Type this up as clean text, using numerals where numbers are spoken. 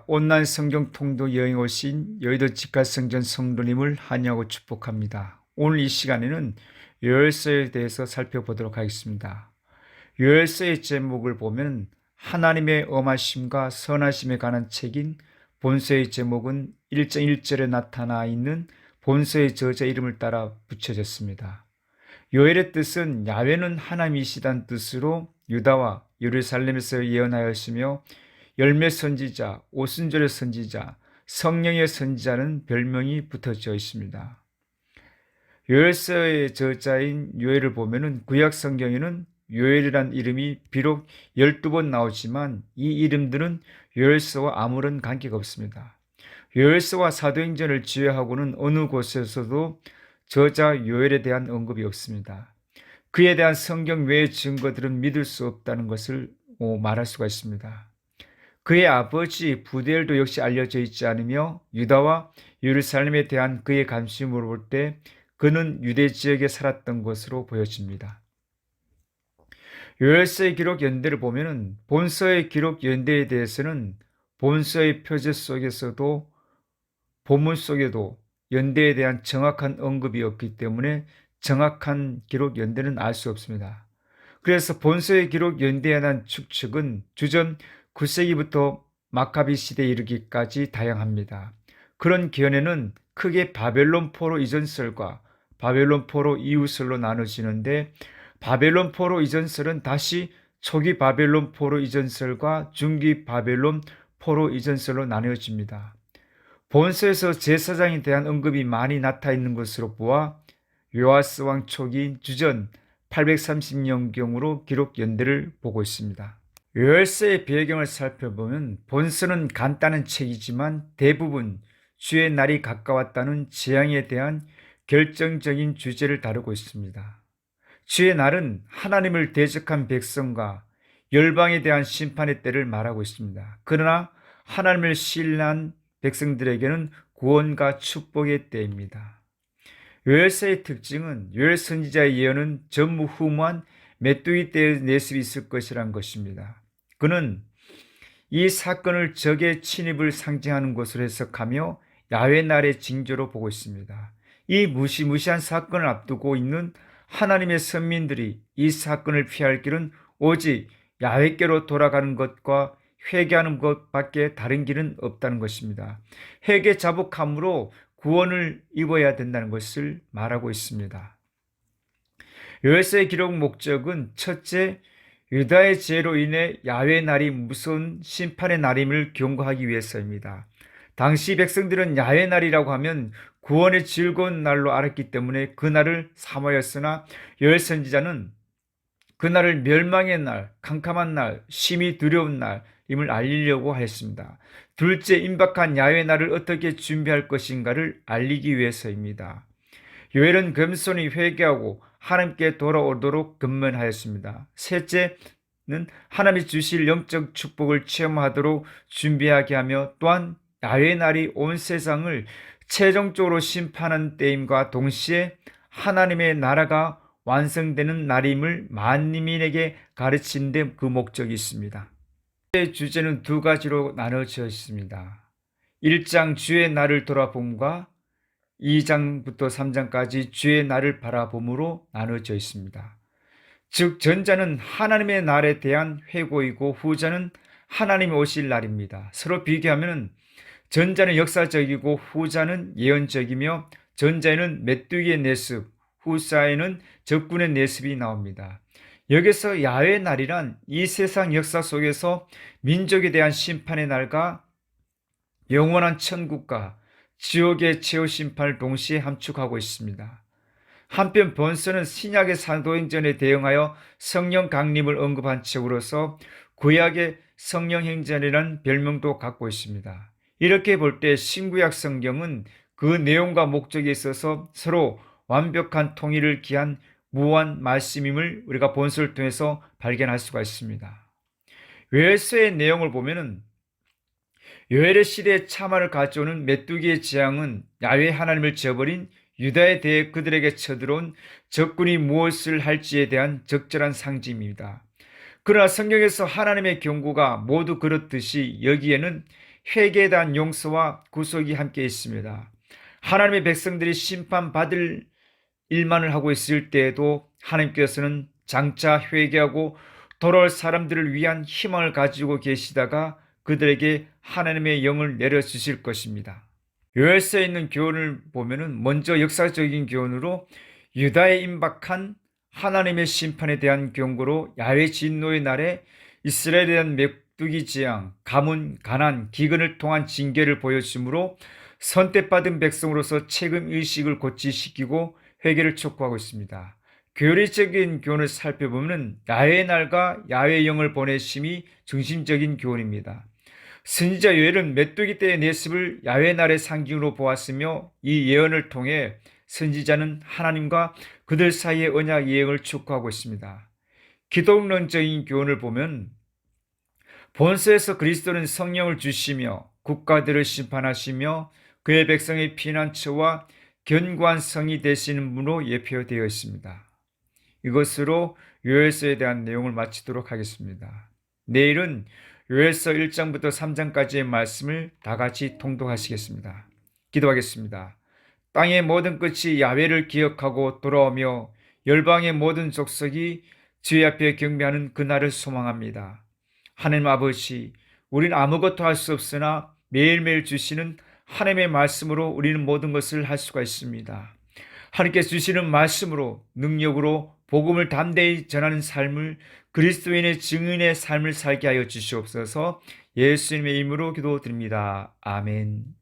온라인 성경 통독 여행 오신 여의도 직가성전 성도님을 환영하고 축복합니다. 오늘 이 시간에는 요엘서에 대해서 살펴보도록 하겠습니다. 요엘서의 제목을 보면 하나님의 엄하심과 선하심에 관한 책인 본서의 제목은 1.1절에 나타나 있는 본서의 저자 이름을 따라 붙여졌습니다. 요엘의 뜻은 야훼는 하나님이시다는 뜻으로 유다와 예루살렘에서 예언하였으며 열매 선지자, 오순절의 선지자, 성령의 선지자는 별명이 붙어져 있습니다. 요엘서의 저자인 요엘을 보면은 구약 성경에는 요엘이란 이름이 비록 12번 나오지만 이 이름들은 요엘서와 아무런 관계가 없습니다. 요엘서와 사도행전을 지휘하고는 어느 곳에서도 저자 요엘에 대한 언급이 없습니다. 그에 대한 성경 외의 증거들은 믿을 수 없다는 것을 말할 수가 있습니다. 그의 아버지 부델도 역시 알려져 있지 않으며 유다와 예루살렘에 대한 그의 관심으로 볼 때 그는 유대 지역에 살았던 것으로 보여집니다. 요엘서의 기록 연대를 보면 본서의 기록 연대에 대해서는 본서의 표제 속에서도 본문 속에도 연대에 대한 정확한 언급이 없기 때문에 정확한 기록 연대는 알 수 없습니다. 그래서 본서의 기록 연대에 대한 추측은 주전 9세기부터 마카비 시대에 이르기까지 다양합니다. 그런 기원에는 크게 바벨론 포로 이전설과 바벨론 포로 이후설로 나눠지는데 바벨론 포로 이전설은 다시 초기 바벨론 포로 이전설과 중기 바벨론 포로 이전설로 나뉘어집니다. 본서에서 제사장에 대한 언급이 많이 나타나 있는 것으로 보아 요아스 왕 초기인 주전 830년경으로 기록 연대를 보고 있습니다. 요엘서의 배경을 살펴보면 본서는 간단한 책이지만 대부분 주의 날이 가까웠다는 재앙에 대한 결정적인 주제를 다루고 있습니다. 주의 날은 하나님을 대적한 백성과 열방에 대한 심판의 때를 말하고 있습니다. 그러나 하나님을 신뢰한 백성들에게는 구원과 축복의 때입니다. 요엘서의 특징은 요엘 선지자의 예언은 전무후무한 메뚜기 떼의 내습이 있을 것이란 것입니다. 그는 이 사건을 적의 침입을 상징하는 것으로 해석하며 야훼 날의 징조로 보고 있습니다. 이 무시무시한 사건을 앞두고 있는 하나님의 선민들이 이 사건을 피할 길은 오직 야훼께로 돌아가는 것과 회개하는 것밖에 다른 길은 없다는 것입니다. 회개 자복함으로 구원을 입어야 된다는 것을 말하고 있습니다. 요엘서의 기록 목적은 첫째, 유다의 죄로 인해 야훼 날이 무서운 심판의 날임을 경고하기 위해서입니다. 당시 백성들은 야훼 날이라고 하면 구원의 즐거운 날로 알았기 때문에 그 날을 사모하였으나 요엘 선지자는 그 날을 멸망의 날, 캄캄한 날, 심히 두려운 날임을 알리려고 하였습니다. 둘째, 임박한 야훼 날을 어떻게 준비할 것인가를 알리기 위해서입니다. 요엘은 겸손히 회개하고 하나님께 돌아오도록 권면하였습니다. 셋째는 하나님이 주실 영적 축복을 체험하도록 준비하게 하며 또한 야훼 날이 온 세상을 최종적으로 심판한 때임과 동시에 하나님의 나라가 완성되는 날임을 만민에게 가르치는 데 그 목적이 있습니다. 주제는 두 가지로 나눠져 있습니다. 1장 주의 날을 돌아봄과 2장부터 3장까지 주의 날을 바라봄으로 나눠져 있습니다. 즉 전자는 하나님의 날에 대한 회고이고 후자는 하나님이 오실 날입니다. 서로 비교하면 전자는 역사적이고 후자는 예언적이며 전자에는 메뚜기의 내습, 후자에는 적군의 내습이 나옵니다. 여기서 야훼 날이란 이 세상 역사 속에서 민족에 대한 심판의 날과 영원한 천국과 지옥의 최후 심판을 동시에 함축하고 있습니다. 한편 본서는 신약의 사도행전에 대응하여 성령 강림을 언급한 책으로서 구약의 성령행전이라는 별명도 갖고 있습니다. 이렇게 볼 때 신구약 성경은 그 내용과 목적에 있어서 서로 완벽한 통일을 기한 무한 말씀임을 우리가 본서를 통해서 발견할 수가 있습니다. 요엘서의 내용을 보면은 요엘의 시대에 참화를 가져오는 메뚜기의 재앙은 야훼 하나님을 저버린 유다에 대해 그들에게 쳐들어온 적군이 무엇을 할지에 대한 적절한 상징입니다. 그러나 성경에서 하나님의 경고가 모두 그렇듯이 여기에는 회개에 대한 용서와 구속이 함께 있습니다. 하나님의 백성들이 심판받을 일만을 하고 있을 때에도 하나님께서는 장차 회개하고 돌아올 사람들을 위한 희망을 가지고 계시다가 그들에게 하나님의 영을 내려주실 것입니다. 요엘서에 있는 교훈을 보면은 먼저 역사적인 교훈으로 유다에 임박한 하나님의 심판에 대한 경고로 야훼 진노의 날에 이스라엘에 대한 메뚜기 재앙, 가문, 가난, 기근을 통한 징계를 보여주므로 선택받은 백성으로서 책임 의식을 고취시키고 회개를 촉구하고 있습니다. 교리적인 교훈을 살펴보면 야훼의 날과 야훼의 영을 보내심이 중심적인 교훈입니다. 선지자 요엘은 메뚜기 떼의 내습을 야훼 날의 상징으로 보았으며 이 예언을 통해 선지자는 하나님과 그들 사이의 언약 예언을 촉구하고 있습니다. 기독론적인 교훈을 보면 본서에서 그리스도는 성령을 주시며 국가들을 심판하시며 그의 백성의 피난처와 견고한 성이 되시는 분으로 예표되어 있습니다. 이것으로 요엘서에 대한 내용을 마치도록 하겠습니다. 내일은 요엘서 1장부터 3장까지의 말씀을 다 같이 통독하시겠습니다. 기도하겠습니다. 땅의 모든 끝이 야훼를 기억하고 돌아오며 열방의 모든 족속이 주의 앞에 경배하는 그날을 소망합니다. 하나님 아버지, 우리는 아무것도 할 수 없으나 매일매일 주시는 하나님의 말씀으로 우리는 모든 것을 할 수가 있습니다. 하나님께서 주시는 말씀으로 능력으로 복음을 담대히 전하는 삶을 그리스도인의 증인의 삶을 살게 하여 주시옵소서. 예수님의 이름으로 기도드립니다. 아멘.